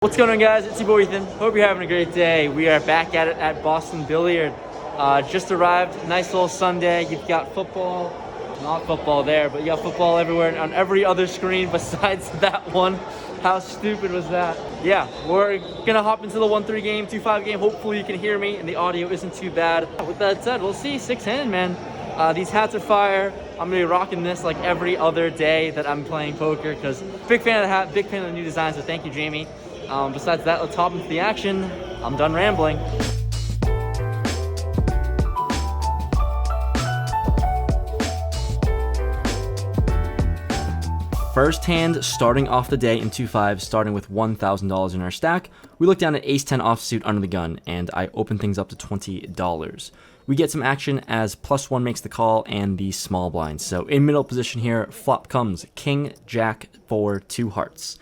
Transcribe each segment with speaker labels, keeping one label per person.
Speaker 1: What's going on, guys? It's your boy Ethan. Hope you're having a great day. We are back at it at Boston Billiard. Just arrived. Nice little Sunday. You've got football, not football there, but you got football everywhere on every other screen besides that one. How stupid was that? Yeah, we're gonna hop into the 1-3 game, 2-5 game. Hopefully you can hear me and the audio isn't too bad. With that said, we'll see. 6-handed, man. These hats are fire. I'm gonna be rocking this like every other day that I'm playing poker because big fan of the hat, big fan of the new design. So thank you, Jamie. Besides that, let's hop into the action. I'm done rambling. First hand, starting off the day in 2-5, starting with $1,000 in our stack. We look down at ace-10 offsuit under the gun, and I open things up to $20. We get some action as +1 makes the call and the small blind. So in middle position here, flop comes king, jack, 4, 2 hearts.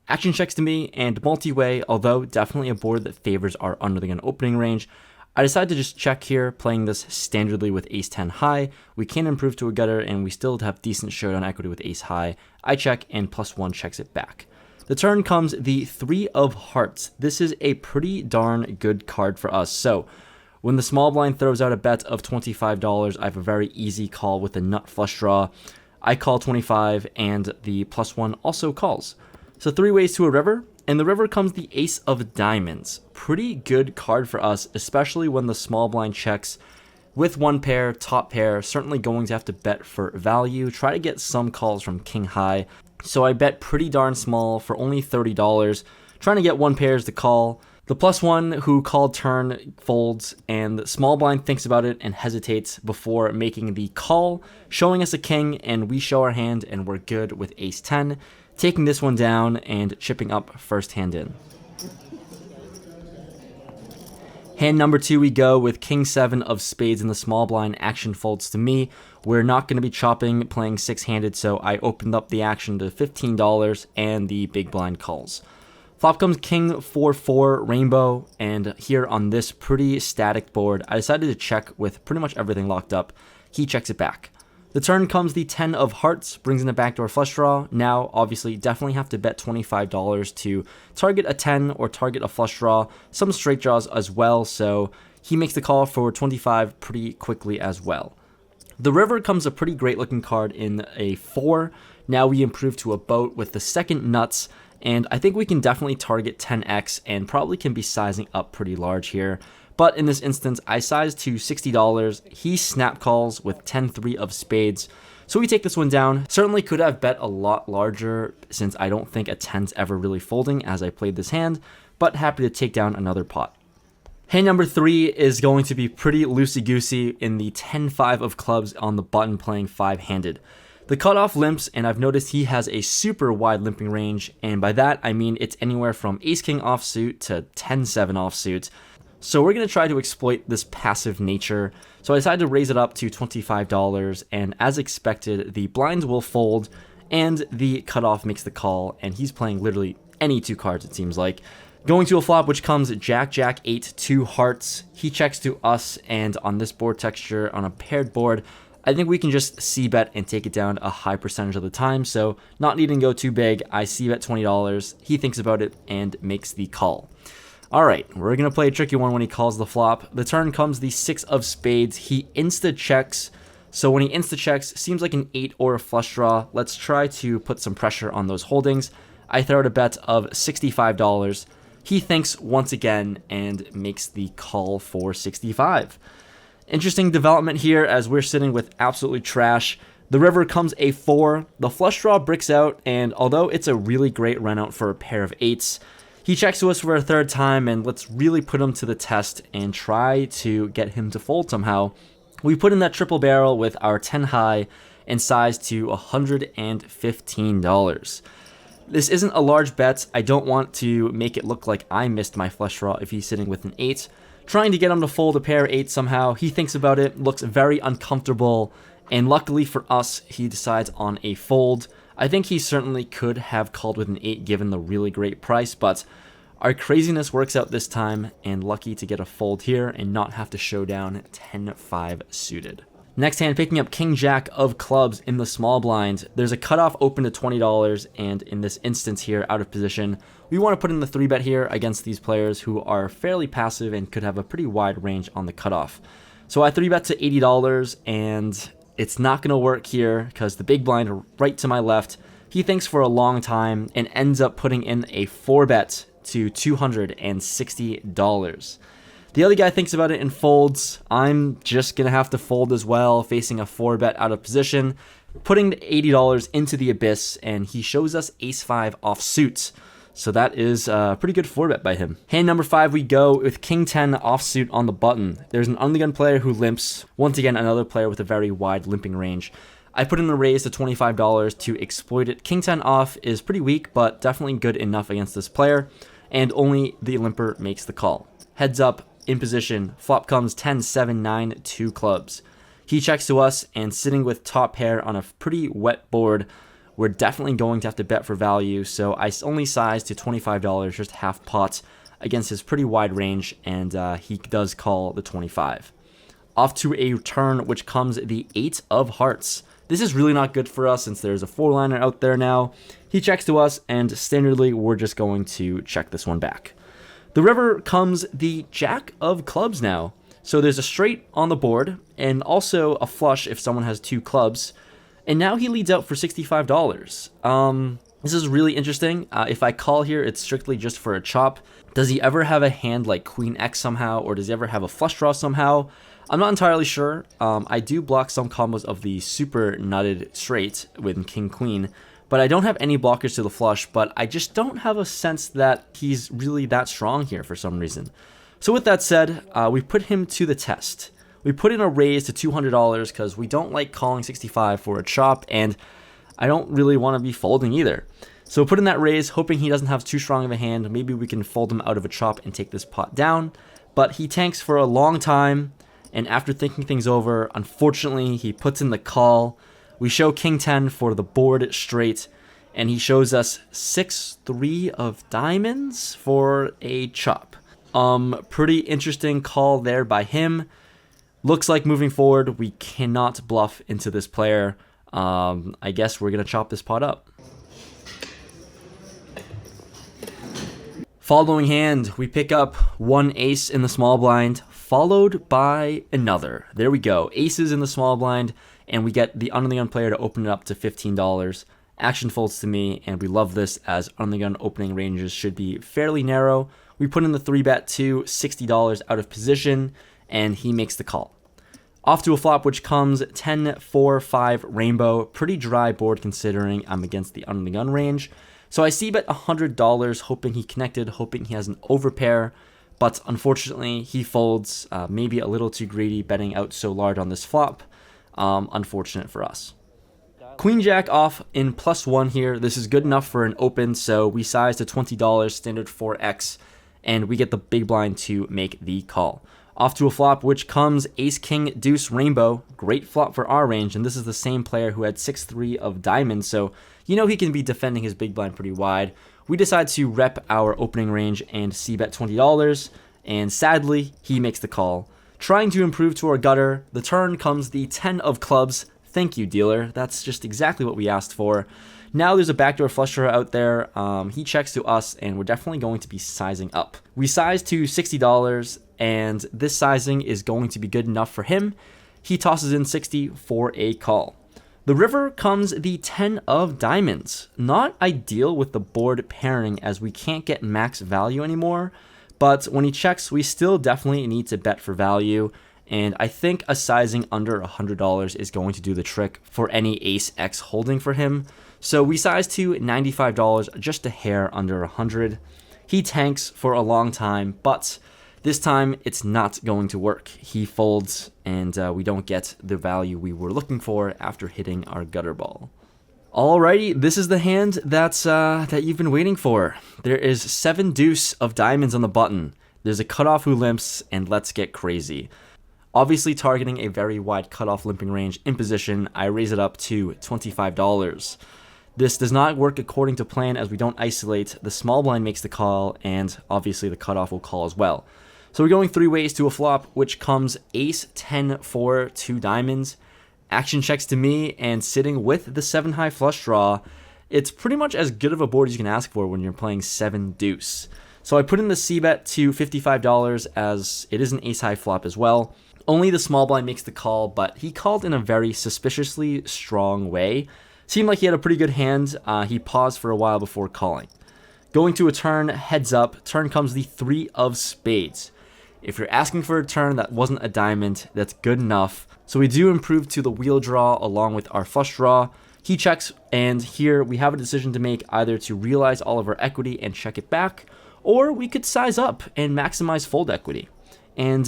Speaker 1: Action checks to me and multi-way, although definitely a board that favors our under the gun opening range. I decided to just check here, playing this standardly with ace-10 high. We can improve to a gutter and we still have decent showdown equity with ace high. I check and +1 checks it back. The turn comes the 3 of hearts. This is a pretty darn good card for us. So when the small blind throws out a bet of $25, I have a very easy call with a nut flush draw. I call 25 and the +1 also calls. So 3 ways to a river, and the river comes the ace of diamonds. Pretty good card for us, especially when the small blind checks with one pair, top pair, certainly going to have to bet for value, try to get some calls from king high. So I bet pretty darn small for only $30, trying to get one pairs to call. The +1 who called turn folds, and the small blind thinks about it and hesitates before making the call, showing us a king, and we show our hand and we're good with ace-10. Taking this one down and chipping up first hand in. Hand number 2 we go with king-7 of spades in the small blind. Action folds to me. We're not going to be chopping, playing 6-handed, so I opened up the action to $15 and the big blind calls. Flop comes king 4-4 rainbow, and here on this pretty static board, I decided to check with pretty much everything locked up. He checks it back. The turn comes the 10 of hearts, brings in a backdoor flush draw. Now, obviously, definitely have to bet $25 to target a 10 or target a flush draw, some straight draws as well, so he makes the call for 25 pretty quickly as well. The river comes a pretty great looking card in a 4. Now we improve to a boat with the second nuts, and I think we can definitely target 10x and probably can be sizing up pretty large here. But in this instance, I sized to $60. He snap calls with 10-3 of spades. So we take this one down. Certainly could have bet a lot larger since I don't think a 10's ever really folding as I played this hand, but happy to take down another pot. Hand number 3 is going to be pretty loosey-goosey in the 10-5 of clubs on the button playing 5-handed. The cutoff limps, and I've noticed he has a super wide limping range, and by that I mean it's anywhere from ace-king offsuit to 10-7 offsuit. So we're going to try to exploit this passive nature. So I decided to raise it up to $25, and as expected, the blinds will fold, and the cutoff makes the call, and he's playing literally any 2 cards, it seems like. Going to a flop, which comes Jack, Jack, 8, 2 hearts. He checks to us, and on this board texture, on a paired board, I think we can just c-bet and take it down a high percentage of the time, so not needing to go too big, I c-bet $20. He thinks about it and makes the call. Alright, we're going to play a tricky one when he calls the flop. The turn comes the 6 of spades. He insta-checks. So when he insta-checks, seems like an 8 or a flush draw. Let's try to put some pressure on those holdings. I throw out a bet of $65. He thinks once again and makes the call for 65. Interesting development here as we're sitting with absolutely trash. The river comes a 4. The flush draw bricks out, and although it's a really great run out for a pair of 8s, he checks to us for a 3rd time, and let's really put him to the test and try to get him to fold somehow. We put in that triple barrel with our 10 high and size to $115. This isn't a large bet. I don't want to make it look like I missed my flush draw if he's sitting with an 8. Trying to get him to fold a pair of 8 somehow. He thinks about it, looks very uncomfortable, and luckily for us, he decides on a fold. I think he certainly could have called with an 8 given the really great price, but our craziness works out this time, and lucky to get a fold here and not have to show down 10-5 suited. Next hand, picking up King Jack of clubs in the small blind. There's a cutoff open to $20, and in this instance here, out of position, we want to put in the 3-bet here against these players who are fairly passive and could have a pretty wide range on the cutoff. So I 3-bet to $80, and it's not going to work here because the big blind right to my left, he thinks for a long time and ends up putting in a 4-bet to $260. The other guy thinks about it and folds. I'm just going to have to fold as well, facing a 4-bet out of position, putting the $80 into the abyss, and he shows us ace-5 offsuit. So that is a pretty good 4-bet by him. Hand number 5, we go with King 10 offsuit on the button. There's an undergun player who limps. Once again, another player with a very wide limping range. I put in a raise to $25 to exploit it. King 10 off is pretty weak, but definitely good enough against this player, and only the limper makes the call. Heads up, in position, flop comes 10, 7, 9, 2 clubs. He checks to us, and sitting with top pair on a pretty wet board, we're definitely going to have to bet for value, so I only size to $25, just half pot, against his pretty wide range, and he does call the 25. Off to a turn, which comes the 8 of hearts. This is really not good for us since there's a 4-liner out there now. He checks to us, and standardly, we're just going to check this one back. The river comes the Jack of clubs now. So there's a straight on the board and also a flush if someone has 2 clubs. And now he leads out for $65. This is really interesting. If I call here, it's strictly just for a chop. Does he ever have a hand like Queen X somehow, or does he ever have a flush draw somehow? I'm not entirely sure. I do block some combos of the super nutted straight with King Queen, but I don't have any blockers to the flush, but I just don't have a sense that he's really that strong here for some reason. So with that said, we put him to the test. We put in a raise to $200 because we don't like calling 65 for a chop, and I don't really want to be folding either. So put in that raise, hoping he doesn't have too strong of a hand. Maybe we can fold him out of a chop and take this pot down, but he tanks for a long time, and after thinking things over, unfortunately, he puts in the call. We show King 10 for the board straight, and he shows us 6-3 of diamonds for a chop. Pretty interesting call there by him. Looks like moving forward, we cannot bluff into this player. I guess we're going to chop this pot up. Following hand, we pick up 1 ace in the small blind, followed by another. There we go, aces in the small blind, and we get the under the gun player to open it up to $15. Action folds to me, and we love this as under the gun opening ranges should be fairly narrow. We put in the 3-bet to $60 out of position, and he makes the call. Off to a flop, which comes 10, 4, 5 rainbow. Pretty dry board considering I'm against the under the gun range. So I c-bet $100, hoping he connected, hoping he has an overpair. But unfortunately, he folds, maybe a little too greedy, betting out so large on this flop. Unfortunate for us. Queen Jack off in +1 here. This is good enough for an open, so we size to $20, standard 4x, and we get the big blind to make the call. Off to a flop, which comes ace, king, deuce, rainbow. Great flop for our range, and this is the same player who had 6-3 of diamonds, so you know he can be defending his big blind pretty wide. We decide to rep our opening range and c-bet $20, and sadly, he makes the call. Trying to improve to our gutter, the turn comes the 10 of clubs. Thank you, dealer. That's just exactly what we asked for. Now there's a backdoor flush draw out there. He checks to us, and we're definitely going to be sizing up. We size to $60, and this sizing is going to be good enough for him. He tosses in 60 for a call. The river comes the 10 of diamonds. Not ideal with the board pairing as we can't get max value anymore, but when he checks, we still definitely need to bet for value, and I think a sizing under $100 is going to do the trick for any ace X holding for him. So we size to $95, just a hair under 100. He tanks for a long time, but this time it's not going to work. He folds, and we don't get the value we were looking for after hitting our gutter ball. Alrighty, this is the hand that you've been waiting for. There is 7-deuce of diamonds on the button. There's a cutoff who limps, and let's get crazy. Obviously targeting a very wide cutoff limping range in position, I raise it up to $25. This does not work according to plan as we don't isolate. The small blind makes the call, and obviously the cutoff will call as well. So we're going 3 ways to a flop, which comes ace, 10, 4, 2 diamonds. Action checks to me, and sitting with the 7 high flush draw, it's pretty much as good of a board as you can ask for when you're playing 7-deuce. So I put in the c-bet to $55 as it is an ace high flop as well. Only the small blind makes the call, but he called in a very suspiciously strong way. Seemed like he had a pretty good hand. He paused for a while before calling. Going to a turn, heads up, turn comes the 3 of spades. If you're asking for a turn that wasn't a diamond, that's good enough. So we do improve to the wheel draw along with our flush draw. He checks, and here we have a decision to make, either to realize all of our equity and check it back, or we could size up and maximize fold equity. And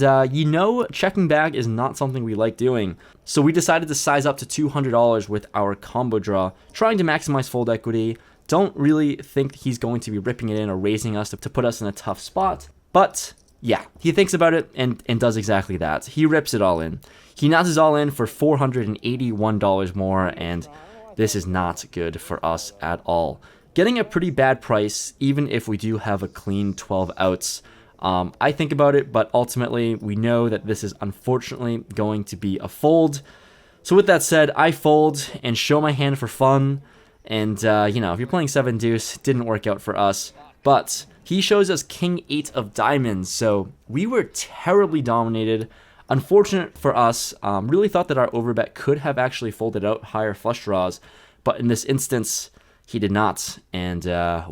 Speaker 1: checking back is not something we like doing. So we decided to size up to $200 with our combo draw, trying to maximize fold equity. Don't really think he's going to be ripping it in or raising us to put us in a tough spot. But yeah, he thinks about it and does exactly that. He rips it all in. He notches all in for $481 more, and this is not good for us at all. Getting a pretty bad price, even if we do have a clean 12 outs. I think about it, but ultimately we know that this is unfortunately going to be a fold. So with that said, I fold and show my hand for fun. And, if you're playing 7-deuce, didn't work out for us. But he shows us king 8 of diamonds, so we were terribly dominated. Unfortunate for us, really thought that our overbet could have actually folded out higher flush draws, but in this instance, he did not, and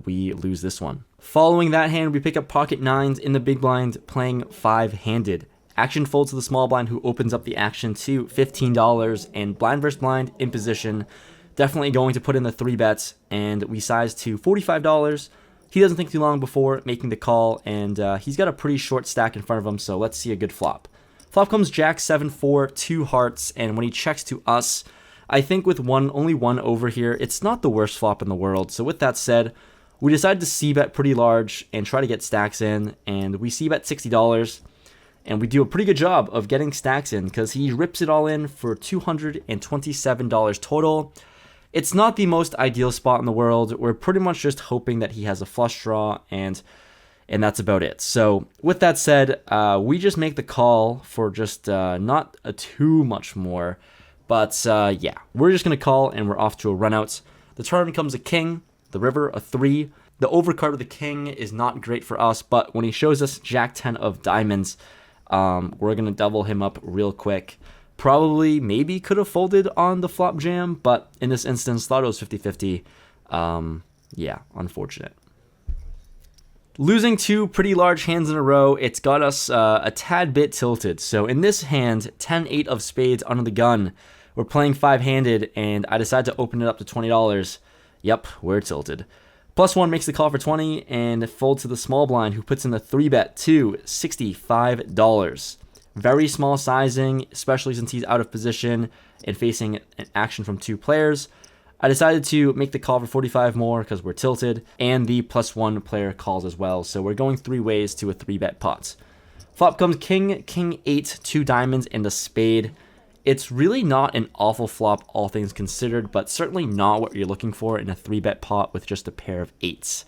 Speaker 1: we lose this one. Following that hand, we pick up pocket 9s in the big blind, playing 5-handed. Action folds to the small blind, who opens up the action to $15, and blind versus blind in position. Definitely going to put in the 3 bets, and we size to $45. He doesn't think too long before making the call, and he's got a pretty short stack in front of him, so let's see a good flop. Flop comes Jack 7-4, 2 hearts, and when he checks to us, I think with only one over here, it's not the worst flop in the world. So with that said, we decided to c-bet pretty large and try to get stacks in, and we c-bet $60, and we do a pretty good job of getting stacks in because he rips it all in for $227 total. It's not the most ideal spot in the world. We're pretty much just hoping that he has a flush draw, and that's about it. So with that said, we just make the call for just not too much more. But yeah, we're just going to call, and we're off to a run-out. The turn comes a king, the river a 3. The overcard of the king is not great for us, but when he shows us Jack 10 of diamonds, we're going to double him up real quick. Probably, maybe could have folded on the flop jam, but in this instance, thought it was 50-50. Yeah, unfortunate. Losing 2 pretty large hands in a row, it's got us a tad bit tilted. So in this hand, 10-8 of spades under the gun. We're playing 5-handed, and I decide to open it up to $20. Yep, we're tilted. +1 makes the call for 20, and folds to the small blind, who puts in the 3-bet to $65. Very small sizing, especially since he's out of position and facing an action from 2 players. I decided to make the call for 45 more because we're tilted, and the +1 player calls as well. So we're going 3 ways to a 3-bet pot. Flop comes king, king 8, 2 diamonds, and a spade. It's really not an awful flop, all things considered, but certainly not what you're looking for in a 3-bet pot with just a pair of 8s.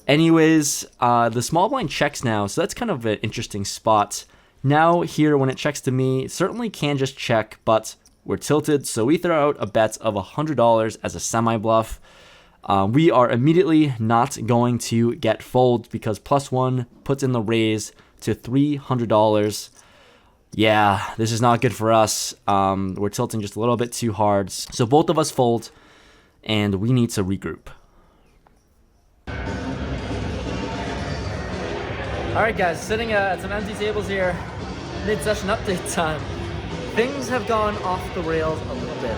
Speaker 1: Anyways, the small blind checks now, so that's kind of an interesting spot. Now here, when it checks to me, certainly can just check, but we're tilted, so we throw out a bet of $100 as a semi-bluff. We are immediately not going to get fold because +1 puts in the raise to $300. Yeah, this is not good for us. We're tilting just a little bit too hard. So both of us fold, and we need to regroup.
Speaker 2: All right, guys, sitting at some empty tables here, mid-session update time. Things have gone off the rails a little bit.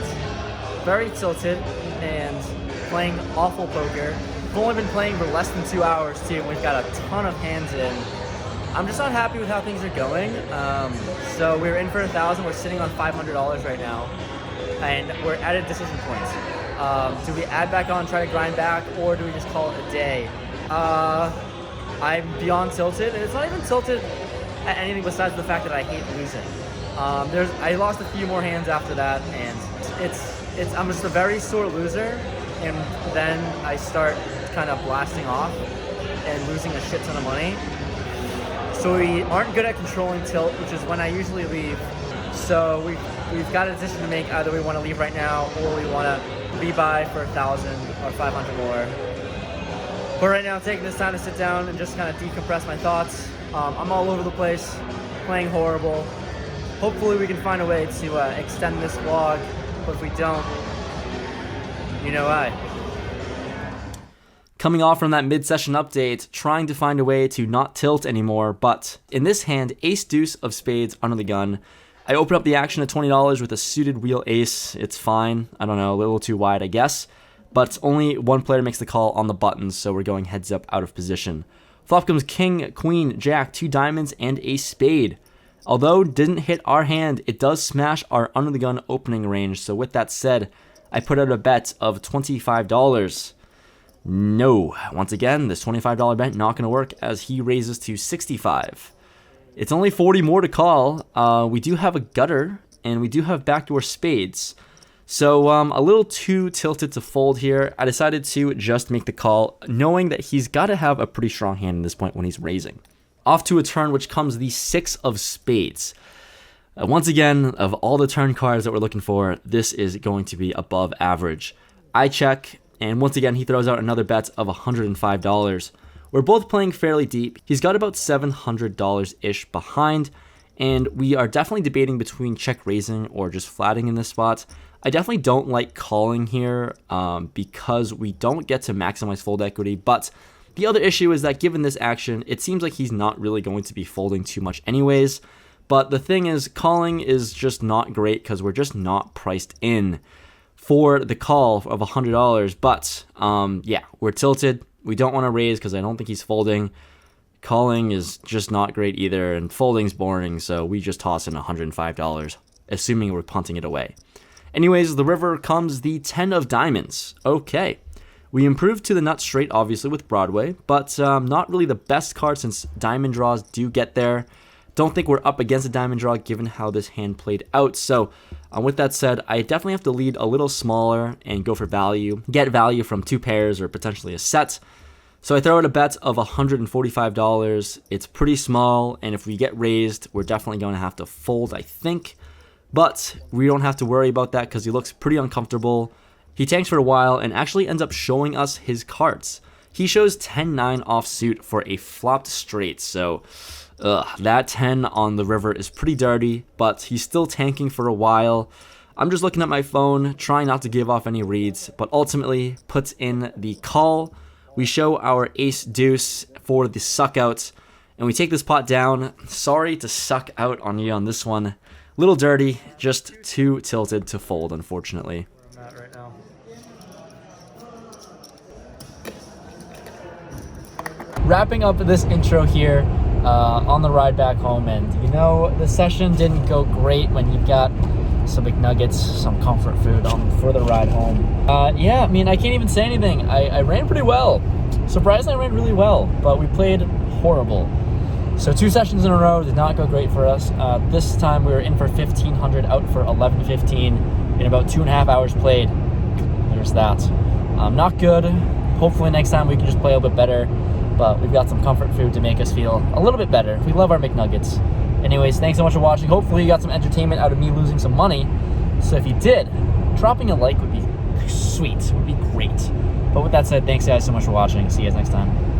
Speaker 2: Very tilted and playing awful poker. We've only been playing for less than 2 hours too, and we've got a ton of hands in. I'm just not happy with how things are going. So we're in for 1,000. We're sitting on $500 right now, and we're at a decision point. Do we add back on, try to grind back, or do we just call it a day? I'm beyond tilted, and it's not even tilted at anything besides the fact that I hate losing. I lost a few more hands after that, and I'm just a very sore loser, and then I start kind of blasting off and losing a shit ton of money. So we aren't good at controlling tilt, which is when I usually leave. So we've got a decision to make. Either we want to leave right now or we want to rebuy for 1,000 or 500 more. But right now, I'm taking this time to sit down and just kind of decompress my thoughts. I'm all over the place, playing horrible. Hopefully we can find a way to extend this vlog, but if we don't, you know why.
Speaker 1: Coming off from that mid-session update, trying to find a way to not tilt anymore, but in this hand, ace-deuce of spades under the gun. I open up the action at $20 with a suited wheel ace. It's fine. I don't know, a little too wide, I guess. But only one player makes the call on the buttons, so we're going heads up out of position. Flop comes king, queen, jack, 2 diamonds, and a spade. Although didn't hit our hand, it does smash our under the gun opening range. So with that said, I put out a bet of $25. No. Once again, this $25 bet not going to work as he raises to $65. It's only 40 more to call. We do have a gutter, and we do have backdoor spades. So a little too tilted to fold here. I decided to just make the call, knowing that he's got to have a pretty strong hand at this point when he's raising. Off to a turn, which comes the 6 of spades. Once again, of all the turn cards that we're looking for, this is going to be above average. I check, and once again, he throws out another bet of $105. We're both playing fairly deep. He's got about $700-ish behind, and we are definitely debating between check raising or just flatting in this spot. I definitely don't like calling here because we don't get to maximize fold equity, but the other issue is that given this action, it seems like he's not really going to be folding too much anyways. But the thing is, calling is just not great because we're just not priced in for the call of $100. But yeah, we're tilted. We don't want to raise because I don't think he's folding. Calling is just not great either, and folding's boring, so we just toss in $105, assuming we're punting it away. Anyways, the river comes the 10 of diamonds. Okay. We improved to the nut straight, obviously, with Broadway, but not really the best card since diamond draws do get there. Don't think we're up against a diamond draw given how this hand played out. So with that said, I definitely have to lead a little smaller and go for value. Get value from 2 pairs or potentially a set. So I throw out a bet of $145. It's pretty small, and if we get raised, we're definitely going to have to fold, I think. But we don't have to worry about that because he looks pretty uncomfortable. He tanks for a while and actually ends up showing us his cards. He shows 10-9 offsuit for a flopped straight, so that 10 on the river is pretty dirty, but he's still tanking for a while. I'm just looking at my phone, trying not to give off any reads, but ultimately puts in the call. We show our ace-deuce for the suck out, and we take this pot down. Sorry to suck out on you on this one. Little dirty, just too tilted to fold, unfortunately.
Speaker 2: Where I'm at right now. Wrapping up this intro here on the ride back home, and you know, the session didn't go great when you've got some McNuggets, some comfort food for the ride home. Yeah, I mean, I can't even say anything. I ran pretty well. Surprisingly, I ran really well, but we played horrible. So 2 sessions in a row did not go great for us. This time we were in for 1,500, out for 1,115 in about 2.5 hours played. There's that. Not good. Hopefully next time we can just play a little bit better, but we've got some comfort food to make us feel a little bit better. We love our McNuggets. Anyways, thanks so much for watching. Hopefully you got some entertainment out of me losing some money. So if you did, dropping a like would be sweet, would be great. But with that said, thanks guys so much for watching. See you guys next time.